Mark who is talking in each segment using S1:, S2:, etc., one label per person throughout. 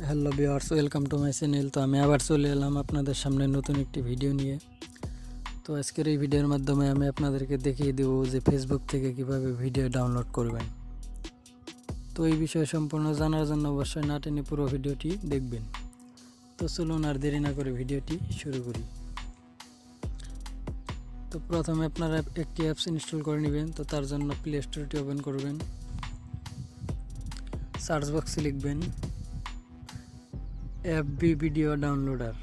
S1: Hello viewers, welcome to my channel. তো আমি আবার চলে এলাম আপনাদের সামনে নতুন একটি ভিডিও নিয়ে। তো আজকের এই ভিডিওর মাধ্যমে আমি আপনাদেরকে দেখিয়ে দেবো যে ফেসবুক থেকে কিভাবে ভিডিও ডাউনলোড করবেন। তো এই বিষয়ে সম্পূর্ণ জানার জন্য অবশ্যই না টেনে পুরো ভিডিওটি দেখবেন। তো চলুন আর দেরি না করে ভিডিওটি শুরু করি। তো প্রথমে আপনারা একটি অ্যাপস ইনস্টল করে নেবেন। তো তার জন্য প্লে স্টোরটি ওপেন করবেন, সার্চ বক্সে লিখবেন এফবি ভিডিও ডাউনলোডার।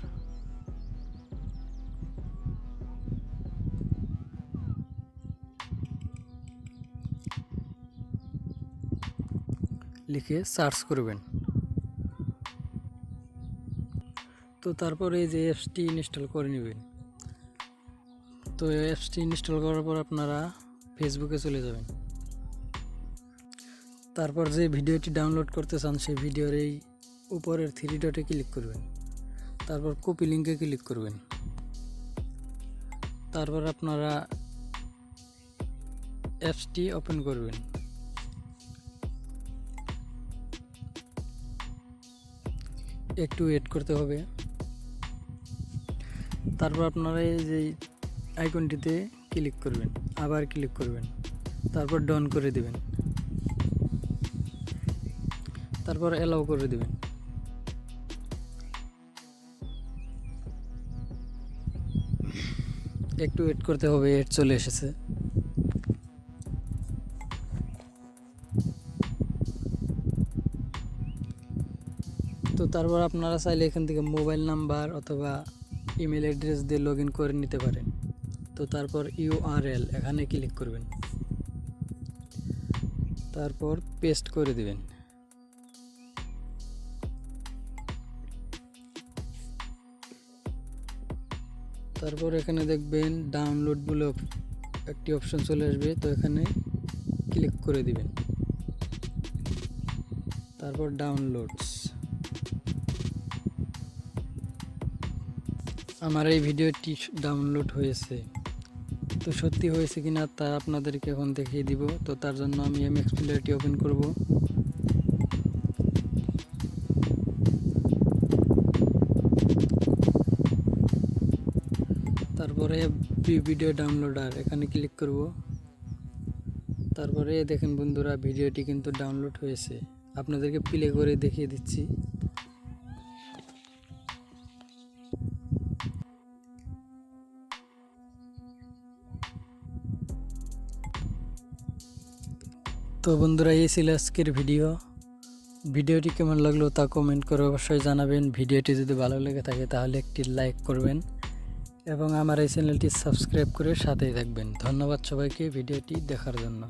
S1: লিখে সার্চ করবেন। তো তারপরে এই যে অ্যাপসটি ইনস্টল করে নেবেন। তো অ্যাপসটি ইনস্টল করার পর আপনারা ফেসবুকে চলে যাবেন। তারপর যে ভিডিওটি ডাউনলোড করতে চান সেই ভিডিওর এই উপরের থ্রি ডটে ক্লিক করবেন। তারপর কপি লিঙ্কে ক্লিক করবেন। তারপর আপনারা অ্যাপসটি ওপেন করবেন। একটু ওয়েট করতে হবে। তারপর আপনারা এই যে আইকনটিতে ক্লিক করবেন, আবার ক্লিক করবেন, তারপর ডান করে দিবেন, তারপর অ্যালাউ করে দিবেন। একটু ওয়েট করতে হবে, এড চলে এসেছে। তো তারপর আপনারা চাইলে এখান থেকে মোবাইল নাম্বার অথবা ইমেল অ্যাড্রেস দিয়ে লগ ইন করে নিতে পারেন। তো তারপর ইউআরএল এখানে ক্লিক করবেন, তারপর পেস্ট করে দিবেন। তারপর এখানে দেখবেন ডাউনলোড বলে একটি অপশন চলে আসবে। তো এখানে ক্লিক করে দিবেন, তারপর ডাউনলোডস। আমার এই ভিডিওটি ডাউনলোড হয়েছে। তো সত্যি হয়েছে কিনা তা আপনাদেরকে এখন দেখিয়ে দিব। তো তার জন্য আমি এমএক্স প্লেয়ারটি ওপেন করব। তারপরে ভিডিও ডাউনলোডার এখানে ক্লিক করব। তারপরে দেখেন বন্ধুরা, ভিডিওটি কিন্তু ডাউনলোড হয়েছে। আপনাদেরকে প্লে করে দেখিয়ে দিচ্ছি। তো বন্ধুরা, এই ছিল আজকের ভিডিওটি কেমন লাগলো তা কমেন্ট করে অবশ্যই জানাবেন। ভিডিওটি যদি ভালো লেগে থাকে তাহলে একটি লাইক করবেন এবং আমার এই চ্যানেলটি সাবস্ক্রাইব করে সাথেই থাকবেন। ধন্যবাদ সবাইকে ভিডিওটি দেখার জন্য।